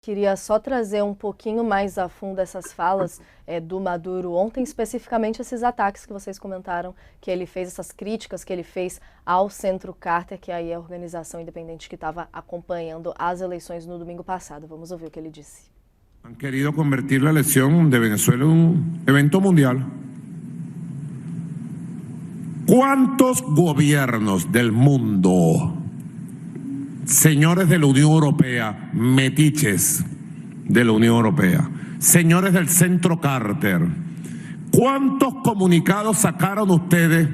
Queria só trazer um pouquinho mais a fundo essas falas do Maduro ontem, especificamente esses ataques que vocês comentaram, que ele fez, essas críticas que ele fez ao Centro Carter, que aí é a organização independente que estava acompanhando as eleições no domingo passado. Vamos ouvir o que ele disse. Han querido convertir la elección de Venezuela en un evento mundial. ¿Cuántos gobiernos del mundo, señores de la Unión Europea, metiches de la Unión Europea, señores del Centro Carter, cuántos comunicados sacaron ustedes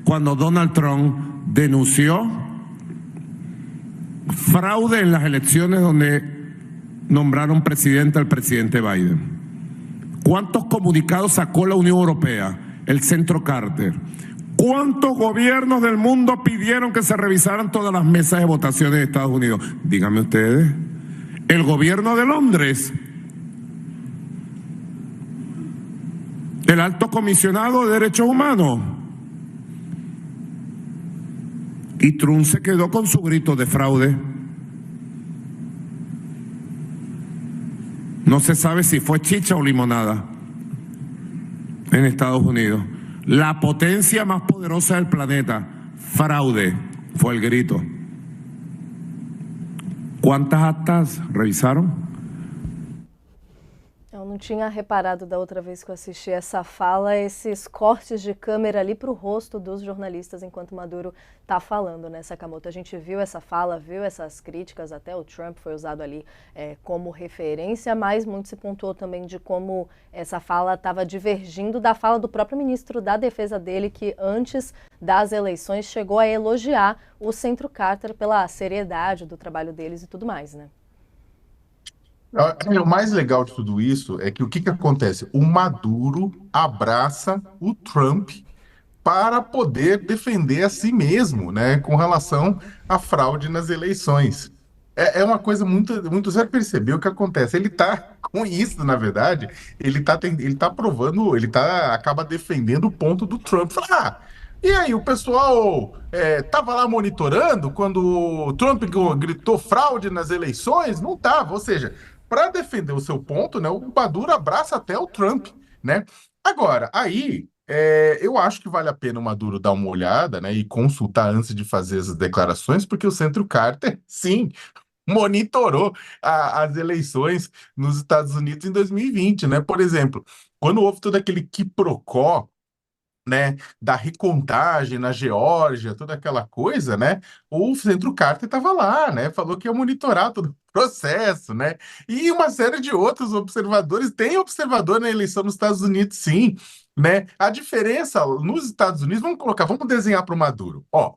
cuando Donald Trump denunció fraude en las elecciones donde nombraron presidente al presidente Biden? ¿Cuántos comunicados sacó la Unión Europea, el Centro Carter? ¿Cuántos gobiernos del mundo pidieron que se revisaran todas las mesas de votaciones de Estados Unidos? Díganme ustedes. El gobierno de Londres, el alto comisionado de derechos humanos. Y Trump se quedó con su grito de fraude. No se sabe si fue chicha o limonada en Estados Unidos. La potencia más poderosa del planeta, fraude, fue el grito. ¿Cuántas actas revisaron? Eu não tinha reparado da outra vez que eu assisti essa fala, esses cortes de câmera ali para o rosto dos jornalistas enquanto Maduro está falando, né, Sakamoto? A gente viu essa fala, viu essas críticas, até o Trump foi usado ali como referência, mas muito se pontuou também de como essa fala estava divergindo da fala do próprio ministro da Defesa dele, que antes das eleições chegou a elogiar o Centro Carter pela seriedade do trabalho deles e tudo mais, né? O mais legal de tudo isso é que o que que acontece? O Maduro abraça o Trump para poder defender a si mesmo, né, com relação à fraude nas eleições. É uma coisa muito. Você percebeu o que acontece? Ele está com isso, na verdade, ele tá provando, acaba defendendo o ponto do Trump. Fala, e aí, o pessoal estava lá monitorando quando o Trump gritou fraude nas eleições? Não estava. Ou seja, para defender o seu ponto, né, o Maduro abraça até o Trump, né? Agora, aí. Eu acho que vale a pena o Maduro dar uma olhada, né, e consultar antes de fazer as declarações, porque o Centro Carter, sim, monitorou as eleições nos Estados Unidos em 2020, né? Por exemplo, quando houve todo aquele quiprocó, né, da recontagem na Geórgia, toda aquela coisa, né? O Centro Carter estava lá, né? Falou que ia monitorar todo o processo, né? E uma série de outros observadores. Tem observador na eleição nos Estados Unidos, sim, né? A diferença nos Estados Unidos, vamos desenhar para o Maduro. Ó,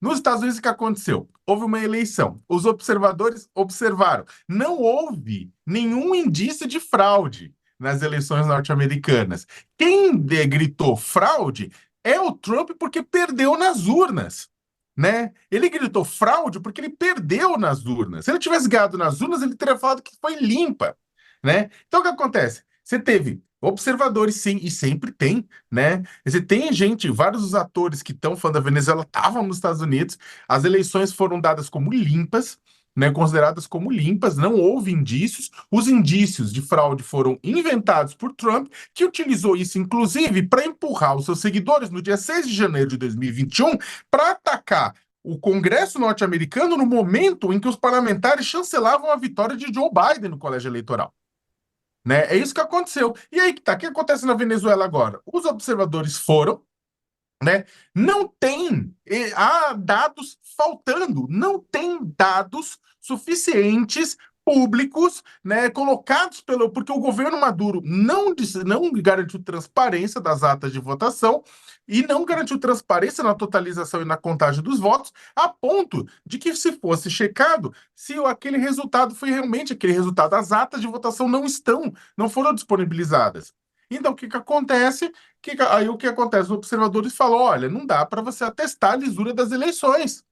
nos Estados Unidos, o que aconteceu? Houve uma eleição. Os observadores observaram. Não houve nenhum indício de fraude nas eleições norte-americanas. Quem gritou fraude é o Trump porque perdeu nas urnas, né? Ele gritou fraude porque ele perdeu nas urnas. Se ele tivesse ganhado nas urnas, ele teria falado que foi limpa, né? Então, o que acontece? Você teve observadores, sim, e sempre tem, né? Você tem gente, vários dos atores que estão falando da Venezuela estavam nos Estados Unidos, as eleições foram dadas como limpas, né, consideradas como limpas, não houve indícios. Os indícios de fraude foram inventados por Trump, que utilizou isso, inclusive, para empurrar os seus seguidores no dia 6 de janeiro de 2021 para atacar o Congresso norte-americano no momento em que os parlamentares chancelavam a vitória de Joe Biden no colégio eleitoral. Né? É isso que aconteceu. E aí que tá, o que acontece na Venezuela agora? Os observadores foram, né? Não tem, há dados faltando, não tem dados suficientes públicos, né, colocados porque o governo Maduro não garantiu transparência das atas de votação e não garantiu transparência na totalização e na contagem dos votos, a ponto de que, se fosse checado, se aquele resultado foi realmente aquele resultado, as atas de votação não foram disponibilizadas. Então, o que acontece? Aí o que acontece? Os observadores falam, olha, não dá para você atestar a lisura das eleições.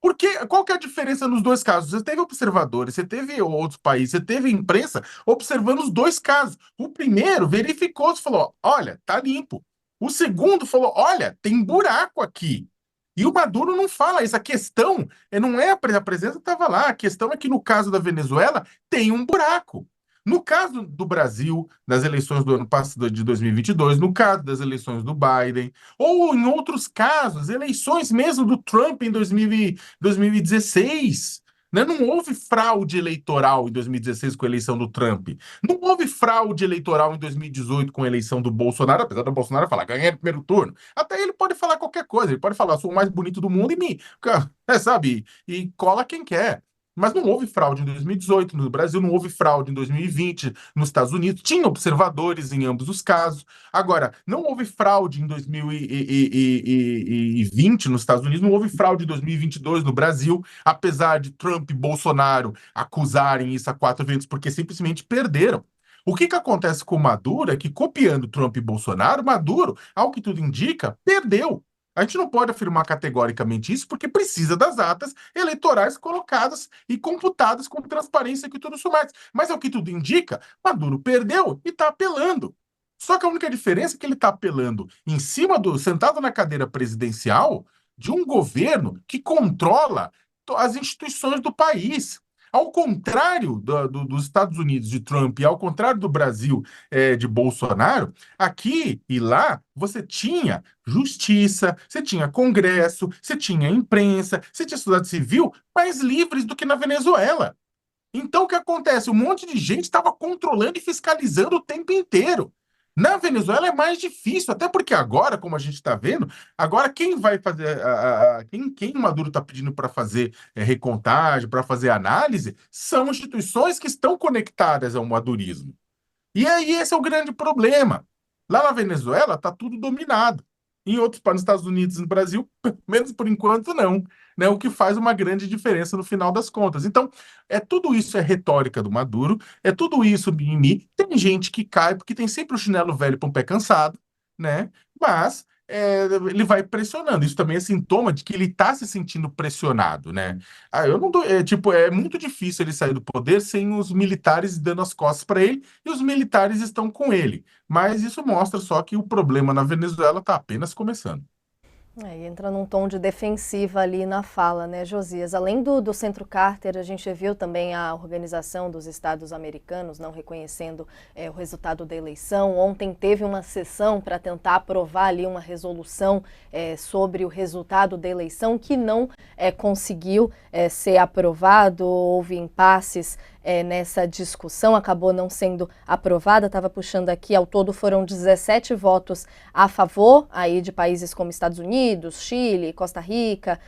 Porque qual que é a diferença nos dois casos? Você teve observadores, você teve outros países, você teve imprensa observando os dois casos. O primeiro verificou, falou, olha, tá limpo. O segundo falou, olha, tem buraco aqui. E o Maduro não fala isso. A questão não é a presença estava lá. A questão é que no caso da Venezuela tem um buraco. No caso do Brasil, nas eleições do ano passado de 2022, no caso das eleições do Biden, ou em outros casos, eleições mesmo do Trump em 2016, né? Não houve fraude eleitoral em 2016 com a eleição do Trump. Não houve fraude eleitoral em 2018 com a eleição do Bolsonaro, apesar do Bolsonaro falar, ganhei no primeiro turno. Até ele pode falar qualquer coisa, ele pode falar, sou o mais bonito do mundo e sabe, e cola quem quer. Mas não houve fraude em 2018 no Brasil, não houve fraude em 2020 nos Estados Unidos, tinha observadores em ambos os casos. Agora, não houve fraude em 2020 nos Estados Unidos, não houve fraude em 2022 no Brasil, apesar de Trump e Bolsonaro acusarem isso a 4 vezes, porque simplesmente perderam. O que acontece com Maduro é que, copiando Trump e Bolsonaro, Maduro, ao que tudo indica, perdeu. A gente não pode afirmar categoricamente isso, porque precisa das atas eleitorais colocadas e computadas com transparência e tudo isso mais. Mas, ao que tudo indica, Maduro perdeu e está apelando. Só que a única diferença é que ele está apelando em cima sentado na cadeira presidencial de um governo que controla as instituições do país. Ao contrário dos Estados Unidos de Trump e ao contrário do Brasil de Bolsonaro, aqui e lá você tinha justiça, você tinha Congresso, você tinha imprensa, você tinha sociedade civil mais livres do que na Venezuela. Então, o que acontece? Um monte de gente estava controlando e fiscalizando o tempo inteiro. Na Venezuela é mais difícil, até porque agora, como a gente está vendo, agora quem vai fazer, quem o Maduro está pedindo para fazer recontagem, para fazer análise, são instituições que estão conectadas ao madurismo. E aí esse é o grande problema. Lá na Venezuela está tudo dominado. Em outros, nos Estados Unidos e no Brasil, pelo menos por enquanto, não. Né? O que faz uma grande diferença no final das contas. Então, tudo isso é retórica do Maduro, é tudo isso mimimi. Tem gente que cai, porque tem sempre o chinelo velho para um pé cansado, né? Mas ele vai pressionando. Isso também é sintoma de que ele está se sentindo pressionado, né? Eu não tipo, é muito difícil ele sair do poder sem os militares dando as costas para ele, e os militares estão com ele. Mas isso mostra só que o problema na Venezuela está apenas começando. E entra num tom de defensiva ali na fala, né, Josias? Além do Centro Carter, a gente viu também a Organização dos Estados Americanos não reconhecendo o resultado da eleição. Ontem teve uma sessão para tentar aprovar ali uma resolução sobre o resultado da eleição que não conseguiu ser aprovado. Houve impasses nessa discussão, acabou não sendo aprovada. Estava puxando aqui, ao todo foram 17 votos a favor aí de países como Estados Unidos, Chile, Costa Rica,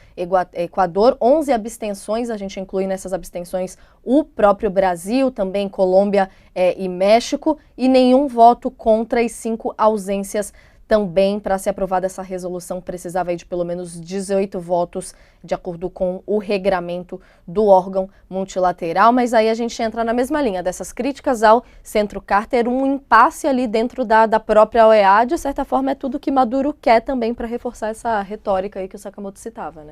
Equador, 11 abstenções, a gente inclui nessas abstenções o próprio Brasil, também Colômbia e México, e nenhum voto contra e 5 ausências também. Para ser aprovada essa resolução precisava de pelo menos 18 votos, de acordo com o regramento do órgão multilateral. Mas aí a gente entra na mesma linha dessas críticas ao Centro Carter, um impasse ali dentro da própria OEA. De certa forma é tudo que Maduro quer também para reforçar essa retórica aí que o Sakamoto citava, né?